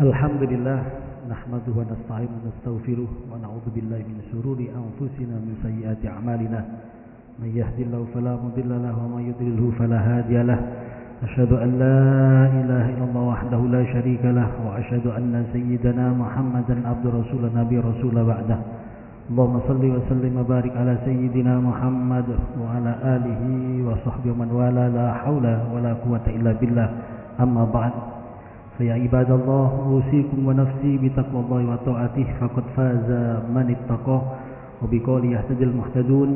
Alhamdulillah nahmaduhu wa nasta'inuhu wa nastaghfiruh wa na'udzu billahi min shururi anfusina min sayyiati a'malina may yahdihillahu fala mudilla lahu wa may yudlilhu fala hadiya lahu asyhadu an la ilaha illallah wahdahu la syarika lahu wa asyhadu anna sayyidana Muhammadan abdur rasul nabi rasul ba'dah Allahumma salli wa sallim wa barik ala sayyidina Muhammad wa ala alihi wa sahbihi man wala la haula wa la quwwata illa billah amma ba'd فيا عباد الله أوصيكم ونفسي بتقوى الله وطاعته فقد فاز من اتقاه وبقوله يهتدي المهتدون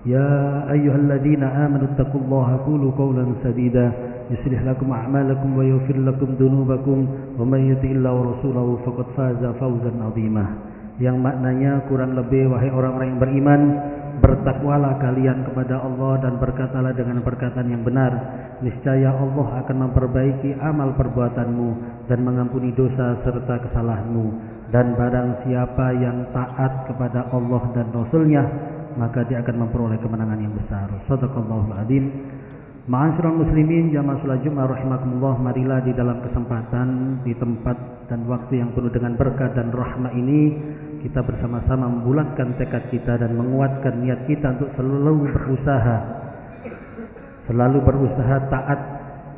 يا أيها الذين آمنوا اتقوا الله قولوا قولا سديدا يصلح لكم أعمالكم ويغفر لكم ذنوبكم ومن يطع الله ورسوله فقد فاز فوزا عظيما. Yang maknanya kurang lebih, wahai orang-orang yang beriman, bertakwalah kalian kepada Allah dan berkatalah dengan perkataan yang benar. Niscaya Allah akan memperbaiki amal perbuatanmu dan mengampuni dosa serta kesalahanmu. Dan barang siapa yang taat kepada Allah dan Rasul-Nya, maka dia akan memperoleh kemenangan yang besar. Shadaqallahul adzim. Ma'asyiral muslimin jamaah salat Jumat rahimakumullah, marilah di dalam kesempatan, di tempat dan waktu yang penuh dengan berkah dan rahmat ini kita bersama-sama membulatkan tekad kita dan menguatkan niat kita untuk selalu berusaha taat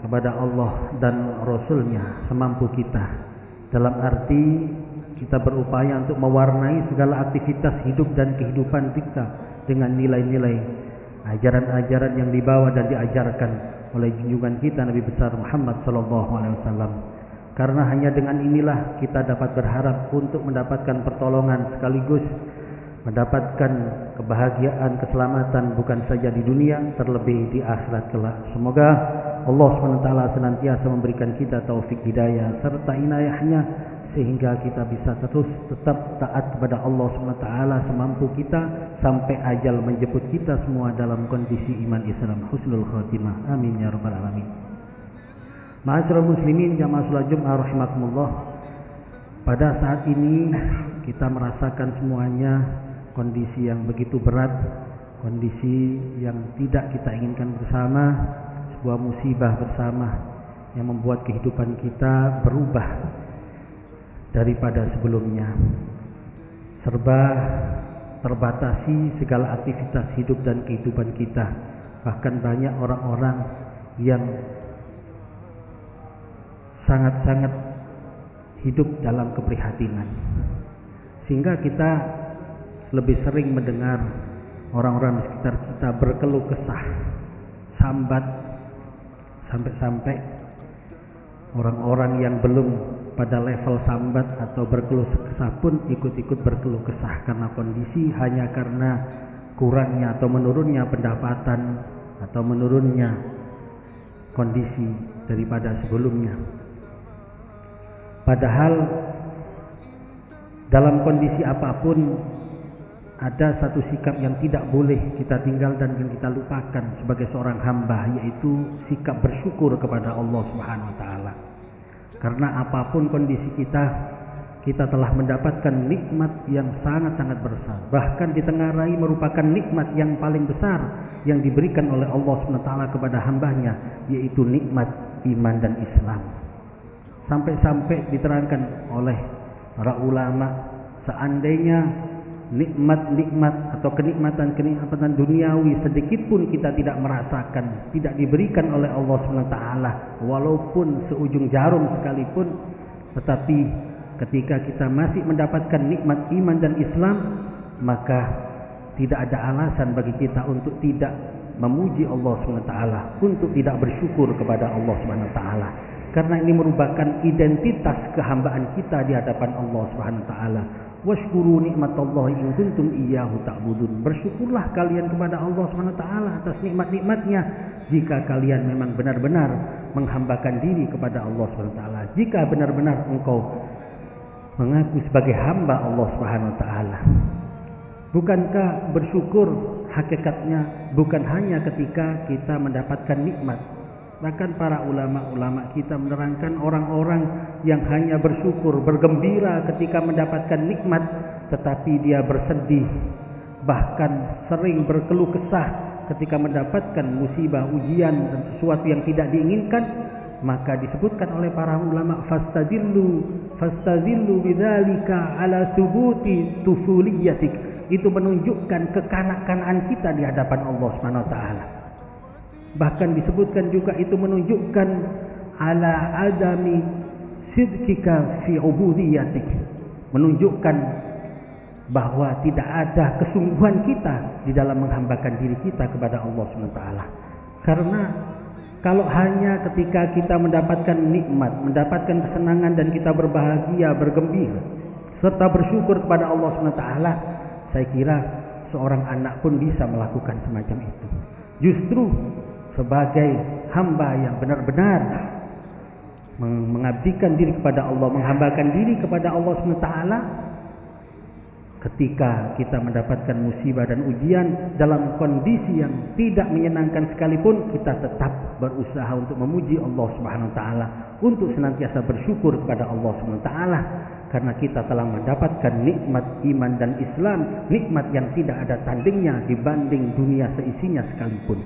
kepada Allah dan Rasul-Nya semampu kita. Dalam arti kita berupaya untuk mewarnai segala aktivitas hidup dan kehidupan kita dengan nilai-nilai ajaran-ajaran yang dibawa dan diajarkan oleh junjungan kita Nabi besar Muhammad SAW. Karena hanya dengan inilah kita dapat berharap untuk mendapatkan pertolongan sekaligus mendapatkan kebahagiaan, keselamatan bukan saja di dunia, terlebih di akhirat kelak. Semoga Allah SWT senantiasa memberikan kita taufik hidayah serta inayahnya sehingga kita bisa terus tetap taat kepada Allah SWT semampu kita sampai ajal menjemput kita semua dalam kondisi iman Islam husnul khatimah. Amin ya rabbal alamin. Ma'asyiral muslimin jamaah salat Jumat rahimakumullah. Pada saat ini kita merasakan semuanya kondisi yang begitu berat, kondisi yang tidak kita inginkan bersama, sebuah musibah bersama yang membuat kehidupan kita berubah daripada sebelumnya. Serba terbatasi segala aktivitas hidup dan kehidupan kita. Bahkan banyak orang-orang yang sangat-sangat hidup dalam keprihatinan, sehingga kita lebih sering mendengar orang-orang di sekitar kita berkeluh kesah, sambat, sampai-sampai orang-orang yang belum pada level sambat atau berkeluh kesah pun ikut-ikut berkeluh kesah karena kondisi, hanya karena kurangnya atau menurunnya pendapatan atau menurunnya kondisi daripada sebelumnya. Padahal dalam kondisi apapun ada satu sikap yang tidak boleh kita tinggal dan yang kita lupakan sebagai seorang hamba, yaitu sikap bersyukur kepada Allah Subhanahu wa taala. Karena apapun kondisi kita telah mendapatkan nikmat yang sangat-sangat besar. Bahkan ditengarai merupakan nikmat yang paling besar yang diberikan oleh Allah Subhanahu wa taala kepada hambanya, yaitu nikmat iman dan Islam. Sampai-sampai diterangkan oleh para ulama, seandainya nikmat-nikmat atau kenikmatan-kenikmatan duniawi sedikit pun kita tidak merasakan, tidak diberikan oleh Allah SWT, walaupun seujung jarum sekalipun, tetapi ketika kita masih mendapatkan nikmat iman dan Islam, maka tidak ada alasan bagi kita untuk tidak memuji Allah SWT, untuk tidak bersyukur kepada Allah SWT. Karena ini merupakan identitas kehambaan kita di hadapan Allah SWT. Washkuru nikmatallahi in kuntum iyyahu ta'budun. Bersyukurlah kalian kepada Allah SWT atas nikmat-nikmatnya jika kalian memang benar-benar menghambakan diri kepada Allah SWT. Jika benar-benar engkau mengaku sebagai hamba Allah SWT. Bukankah bersyukur hakikatnya bukan hanya ketika kita mendapatkan nikmat? Bahkan para ulama-ulama kita menerangkan orang-orang yang hanya bersyukur, bergembira ketika mendapatkan nikmat, tetapi dia bersedih, bahkan sering berkeluh kesah ketika mendapatkan musibah, ujian dan sesuatu yang tidak diinginkan, Maka disebutkan oleh para ulama, fastadillu bidzalika ala thubuti tufuliyatik. Itu menunjukkan kekanak-kanaan kita di hadapan Allah Subhanahu wa taala. Bahkan disebutkan juga itu menunjukkan ala adami sidqika fi ubudiyatik, menunjukkan bahwa tidak ada kesungguhan kita di dalam menghambakan diri kita kepada Allah SWT. Karena kalau hanya ketika kita mendapatkan nikmat, mendapatkan kesenangan dan kita berbahagia, bergembira serta bersyukur kepada Allah SWT, saya kira seorang anak pun bisa melakukan semacam itu. Justru sebagai hamba yang benar-benar mengabdikan diri kepada Allah, menghambakan diri kepada Allah SWT, ketika kita mendapatkan musibah dan ujian dalam kondisi yang tidak menyenangkan sekalipun, kita tetap berusaha untuk memuji Allah Subhanahu wa taala, untuk senantiasa bersyukur kepada Allah Subhanahu wa taala, karena kita telah mendapatkan nikmat iman dan Islam, nikmat yang tidak ada tandingnya dibanding dunia seisinya sekalipun.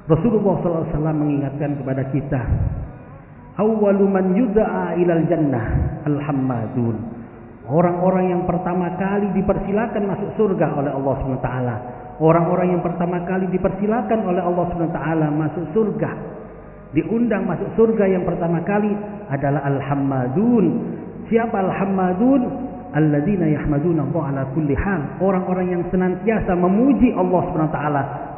Rasulullah SAW mengingatkan kepada kita, awwalu man yud'a ilal jannah al-hammadun. Orang-orang yang pertama kali dipersilakan masuk surga oleh Allah SWT, orang-orang yang pertama kali dipersilakan oleh Allah SWT masuk surga, diundang masuk surga yang pertama kali adalah al-hammadun. Siapa al-hammadun? Alladzina yahmaduna Allah ala kulli hal. Orang-orang yang senantiasa memuji Allah SWT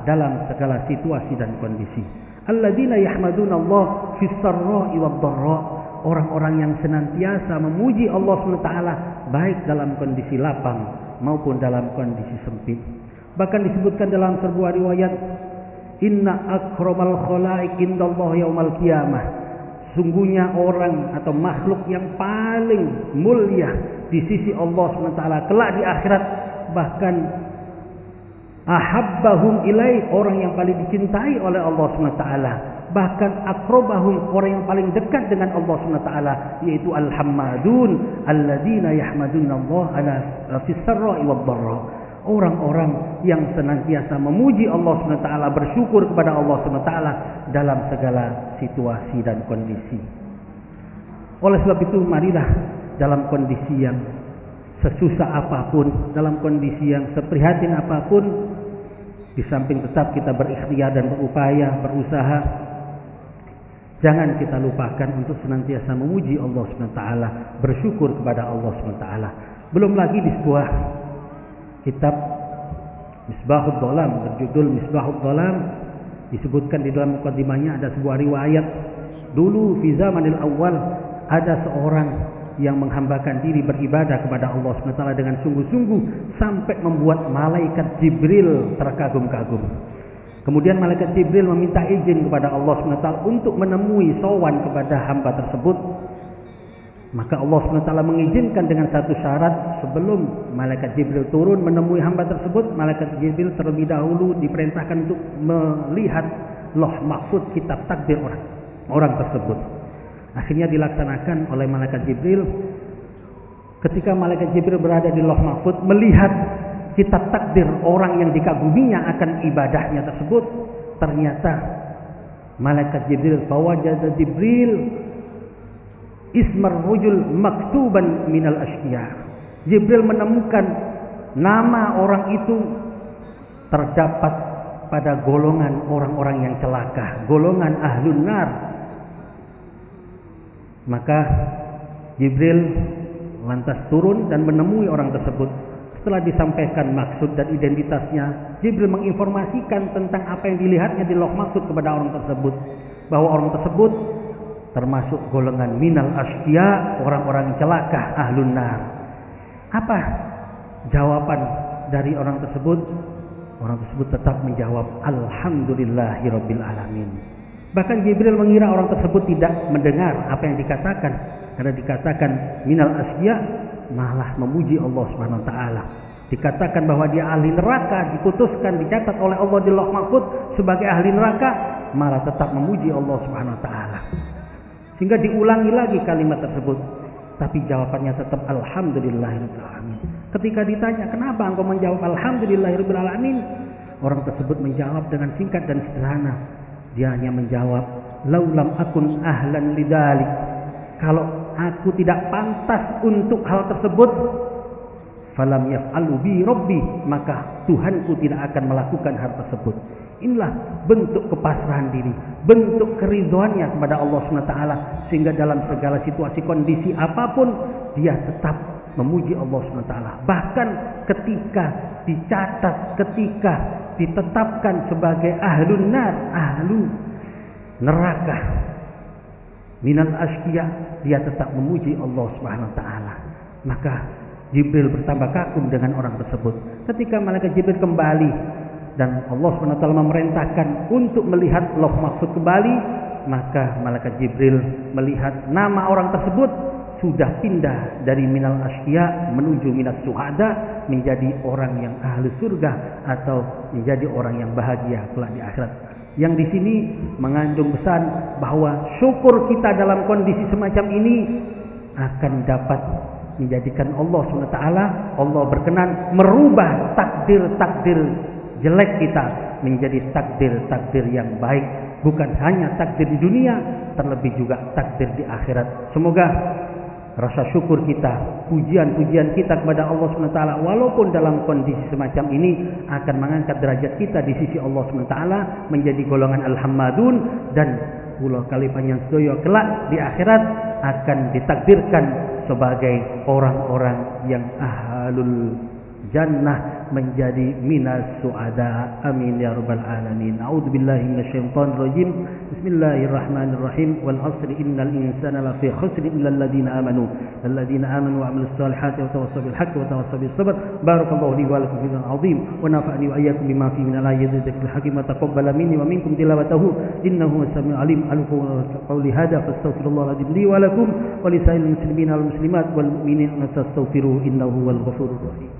dalam segala situasi dan kondisi. Alladzina yahmaduna Allah fis sarra'i wad dharra. Orang-orang yang senantiasa memuji Allah SWT baik dalam kondisi lapang maupun dalam kondisi sempit. Bahkan disebutkan dalam sebuah riwayat, inna akramal khalaik indallahi yaumal qiyamah. Sungguhnya orang atau makhluk yang paling mulia di sisi Allah SWT kelak di akhirat, bahkan ahabbahum ilaih, orang yang paling dicintai oleh Allah SWT, bahkan akrobahum, orang yang paling dekat dengan Allah SWT, yaitu al-hammadun alladzina yahmaduna Allah ala fis sarra'i wad dharra. Orang-orang yang senantiasa memuji Allah SWT, bersyukur kepada Allah SWT dalam segala situasi dan kondisi. Oleh sebab itu, marilah dalam kondisi yang sesusah apapun, dalam kondisi yang seprihatin apapun, di samping tetap kita berikhtiar dan berupaya, berusaha, jangan kita lupakan untuk senantiasa memuji Allah SWT, bersyukur kepada Allah SWT. Belum lagi di sebuah kitab Misbahud Dhalam, berjudul Misbahud Dhalam, disebutkan di dalam mukadimahnya ada sebuah riwayat, dulu fi zamanil awal ada seorang yang menghambakan diri beribadah kepada Allah SWT dengan sungguh-sungguh sampai membuat malaikat Jibril terkagum-kagum. Kemudian malaikat Jibril meminta izin kepada Allah SWT untuk menemui sowan kepada hamba tersebut. Maka Allah SWT mengizinkan dengan satu syarat, sebelum malaikat Jibril turun menemui hamba tersebut, malaikat Jibril terlebih dahulu diperintahkan untuk melihat loh mahfud kitab takdir orang tersebut. Akhirnya dilaksanakan oleh malaikat Jibril. Ketika malaikat Jibril berada di Lauh Mahfuz melihat kitab takdir orang yang dikaguminya akan ibadahnya tersebut, ternyata malaikat Jibril fawajada Jibril ismar rujul maktuban minal asqiya. Jibril menemukan nama orang itu terdapat pada golongan orang-orang yang celaka, golongan ahlun nar. Maka Jibril lantas turun dan menemui orang tersebut. Setelah disampaikan maksud dan identitasnya, Jibril menginformasikan tentang apa yang dilihatnya di Lauh Mahfuz kepada orang tersebut, bahwa orang tersebut termasuk golongan minal asqiya, orang-orang celaka, ahlun nar. Apa jawaban dari orang tersebut? Orang tersebut tetap menjawab alhamdulillahirabbil alamin. Bahkan Jibril mengira orang tersebut tidak mendengar apa yang dikatakan, karena dikatakan minal asqiya, malah memuji Allah Subhanahu wa taala. Dikatakan bahwa dia ahli neraka, diputuskan dicatat oleh Allah di Lauh Mahfuz sebagai ahli neraka, malah tetap memuji Allah Subhanahu wa taala. Sehingga diulangi lagi kalimat tersebut, tapi jawabannya tetap alhamdulillahirabbil alamin. Ketika ditanya, "Kenapa engkau menjawab alhamdulillahirabbil alamin?" Orang tersebut menjawab dengan singkat dan sederhana. Dia hanya menjawab, lau lam akun ahlan lidalik, kalau aku tidak pantas untuk hal tersebut, falam yaf'alu bi rabbi, maka Tuhanku tidak akan melakukan hal tersebut. Inilah bentuk kepasrahan diri, bentuk keridhoannya kepada Allah SWT, sehingga dalam segala situasi kondisi apapun dia tetap memuji Allah SWT. Bahkan ketika dicatat, ketika ditetapkan sebagai ahlun nar, ahlu neraka, minal asqiya, dia tetap memuji Allah SWT. Maka Jibril bertambah kagum dengan orang tersebut. Ketika malaikat Jibril kembali dan Allah SWT memerintahkan untuk melihat Lauh Mahfuz kembali, maka malaikat Jibril melihat nama orang tersebut sudah pindah dari minal asqiya menuju minas syuhada, menjadi orang yang ahli surga atau menjadi orang yang bahagia kelak di akhirat. Yang di sini mengandung pesan bahwa syukur kita dalam kondisi semacam ini akan dapat menjadikan Allah SWT, Allah berkenan merubah takdir-takdir jelek kita menjadi takdir-takdir yang baik, bukan hanya takdir di dunia, terlebih juga takdir di akhirat. Semoga rasa syukur kita, pujian-pujian kita kepada Allah SWT, walaupun dalam kondisi semacam ini, akan mengangkat derajat kita di sisi Allah SWT menjadi golongan al-hammadun, dan pulau kalipan yang sedoyo kelak di akhirat akan ditakdirkan sebagai orang-orang yang ahlul jannah, menjadi minas suada. Amin ya rabbal alamin. A'udzubillahi minasyaitonir rajim. Bismillahirrahmanirrahim. Wal 'asri innal insana lafi khusr illa alladziina amanu wa 'amilus solihati wa tawassaw bil haqqi wa tawassaw bis sabr. Barakallahu li wa lakum fil Qur'anil 'azim wa nafa'ani wa iyyakum bima fihi min al-ayati dzikril hakim wa taqabbala minni wa minkum tilawatahu innahu as-sami'ul 'alim. Qawli hadza fastaghfirullahal 'azim li wa lakum wa li sa'iril muslimina wal muslimat wal mu'minina fastaghfiruhu innahu huwal ghafurur rahim.